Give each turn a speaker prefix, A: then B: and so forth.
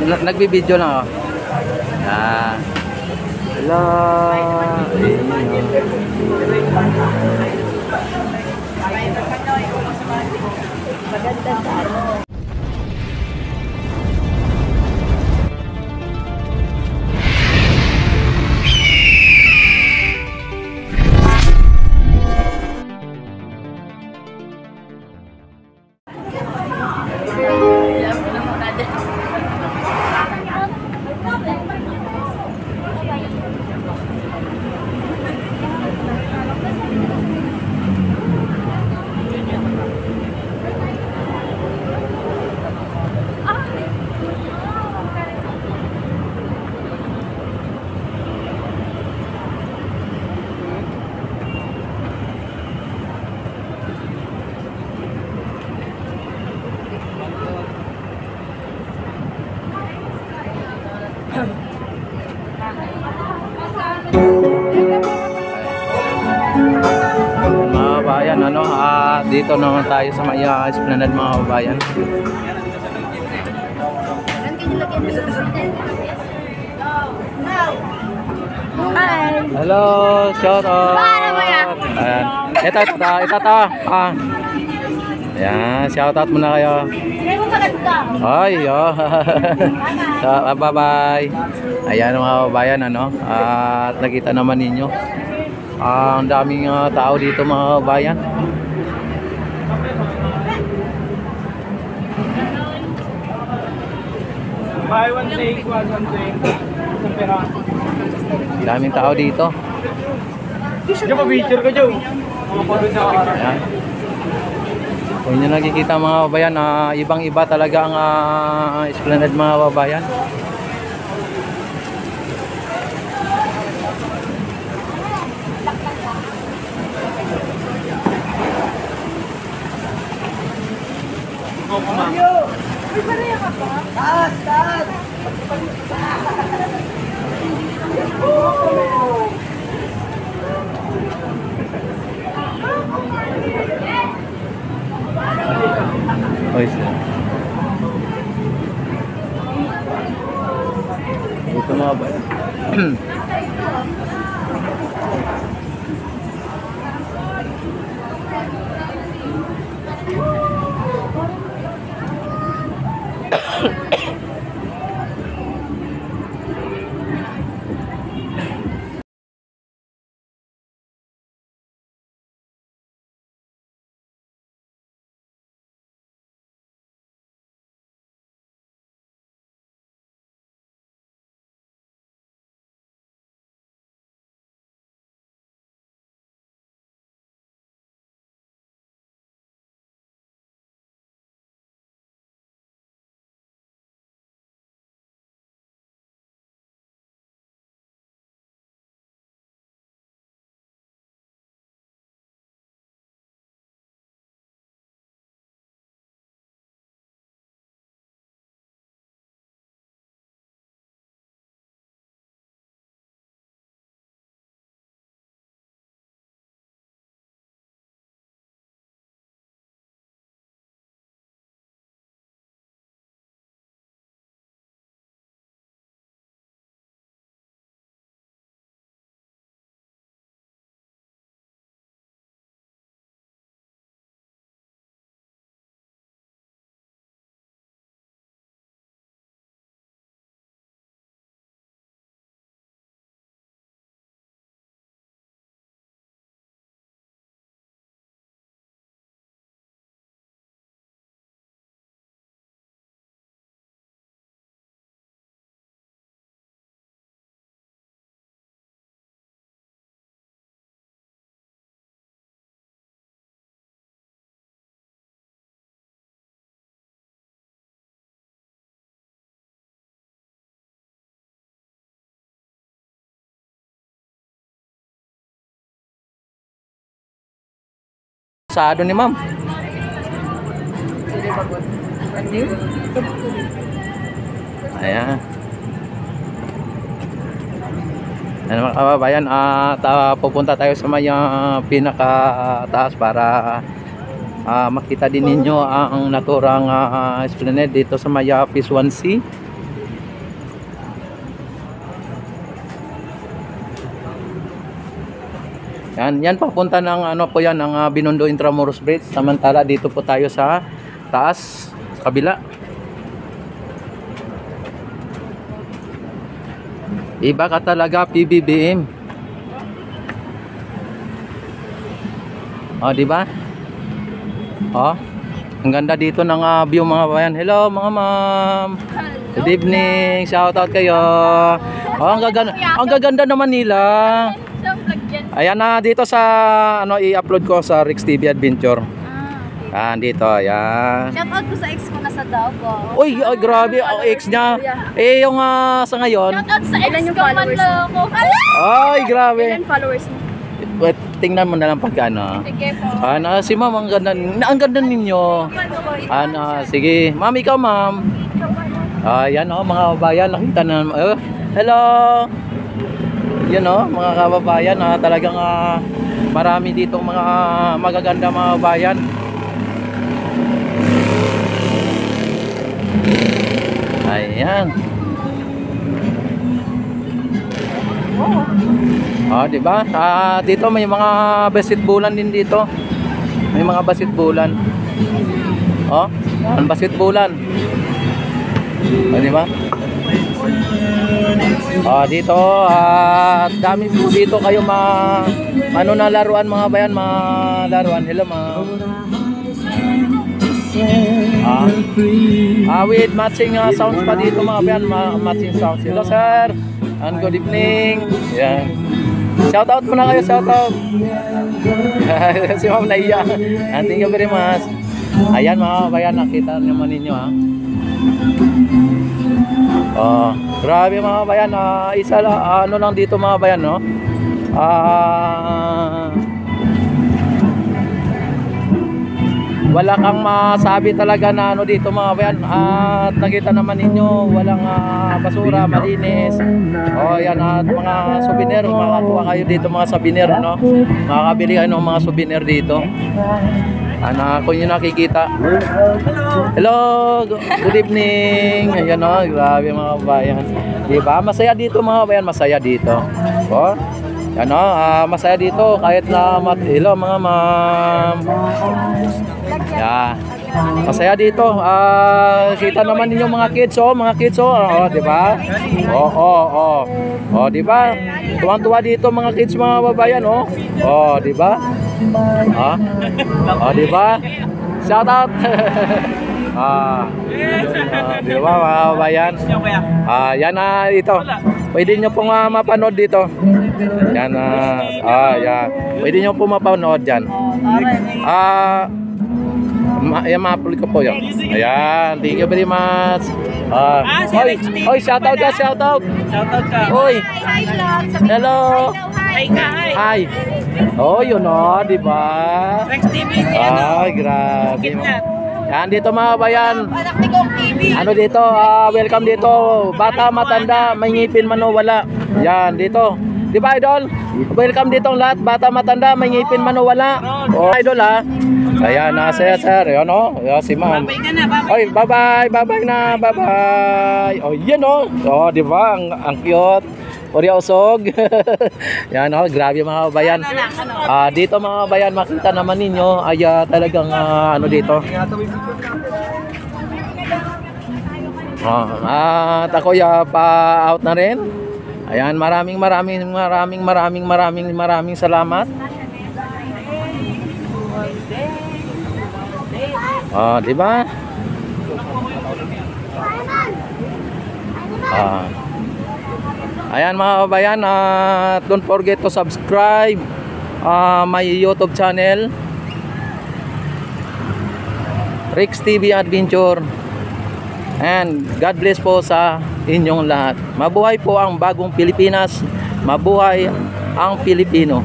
A: nagbibideo lang ako. Yan. Hello.
B: Maganda sa ano.
A: Mga bayan, ano, dito naman tayo sa may Esplanade, mga bayan.
B: Hi.
A: Hello, shout out. Ayan. Ito. Ayan, shout out muna kayo. Ay, oh. So, bye-bye. Ayan mga bayan, ano. At nakita naman ninyo. Ang daming tao dito mga bayan.
C: Buy one take, one take.
A: Daming tao dito.
C: Diyo pa picture ko, Joe.
A: Ayan. Kung nyo nakikita mga bayan, ibang-iba talaga ang Esplanade mga babayan. Ito mga bayan. Sado ni ma'am. Ayan. Ayan mga kababayan, pupunta tayo sa may pinakataas para makita din ninyo ang naturang Esplanade dito sa may Phase 1C. Yan papunta ng ano po yan, ng Binondo Intramuros Bridge. Samantala dito po tayo sa taas, sa kabila. Iba ka talaga, PBBM. Oh, di ba? Oh. Ang ganda dito ng view mga bayan. Hello mga ma'am. Good evening. Shout out kayo. Oh, ang gaganda naman nila. Ayan na dito sa ano i-upload ko sa Rex TV Adventure. Dito, ayan.
B: Shout out ko sa ex ko na sa Davao.
A: Uy, grabe, ang ex niya. Eh, yung sa ngayon.
B: Shout out sa ex ko man ko.
A: Ay, grabe.
B: Ilan followers mo?
A: Wait, tingnan mo na lang pag ano.
B: Sige po.
A: Si ma'am, ang ganda ninyo. Sige. Ma'am, ikaw ma'am. Yan mga kababayan, nakita na. Hello. Yan mga kababayan, talagang marami dito mga magaganda mga kababayan. Ayan. Di ba? Dito may mga basit bulan din dito. May mga basit bulan. Ang basit bulan. Di ba? Dito dami po dito kayo ano na laruan mga bayan, mga laruan. Hello ma'am. With matching sounds pa dito mga bayan, matching sounds. Hello sir. And good evening. Yan. Shout out muna kayo, shout out. Si ma'am naiya. Thank you very much. Ayan mga bayan, nakita naman ninyo grabe mga bayan, isa ano lang dito mga bayan, no? Wala kang masabi talaga na ano dito mga bayan. At nakita naman ninyo, walang basura, malinis. Yan at mga souvenir, makakuha kayo dito mga souvenir, no? Makakabili kayo ng mga souvenir dito. Kung nyo nakikita. Hello, good evening. Ayan grabe mga bayan. Diba? Masaya dito mga bayan, masaya dito. Yan masaya dito kahit na hello mga ma'am. Masaya dito. Kita naman ninyo mga kids, di ba? Di ba? Tuwang-tuwa dito mga kids mga babayan, di ba? Di ba? Shout out. Di ba mga babayan? Yan ito. Pwede nyo pong mapanood dito. Yan yan. Pwede nyo pong mapanood dyan. Ma-upload ko po yun. Ayan, thank you very much. Oy, shout out ka, shout out.
C: Shout out ka.
A: Oy.
B: Hi vlog.
A: Hello.
C: Hi.
A: Yun di ba?
C: Rex TV.
A: Grabe. Yan dito mga bayan.
B: Anak ni Kong TV.
A: Ano dito? Welcome dito. Bata, matanda, may ngipin man o wala. Yan dito. Di ba idol? Welcome dito ang lahat. Bata, matanda, may ngipin man o wala. Idol Ayan sir. Yan si ma'am. Oy, bye-bye na. Bye-bye. Yan di ba? Ang cute. Orya usog. Yan grabe mga bayan. Dito mga bayan, makita naman ninyo ay talagang ano dito. At ako pa-out na rin. Ayan, maraming salamat. Di ba? Ayan mga kabayan, don't forget to subscribe my YouTube channel, Rex TV Adventure. And God bless po sa inyong lahat. Mabuhay po ang bagong Pilipinas. Mabuhay ang Pilipino.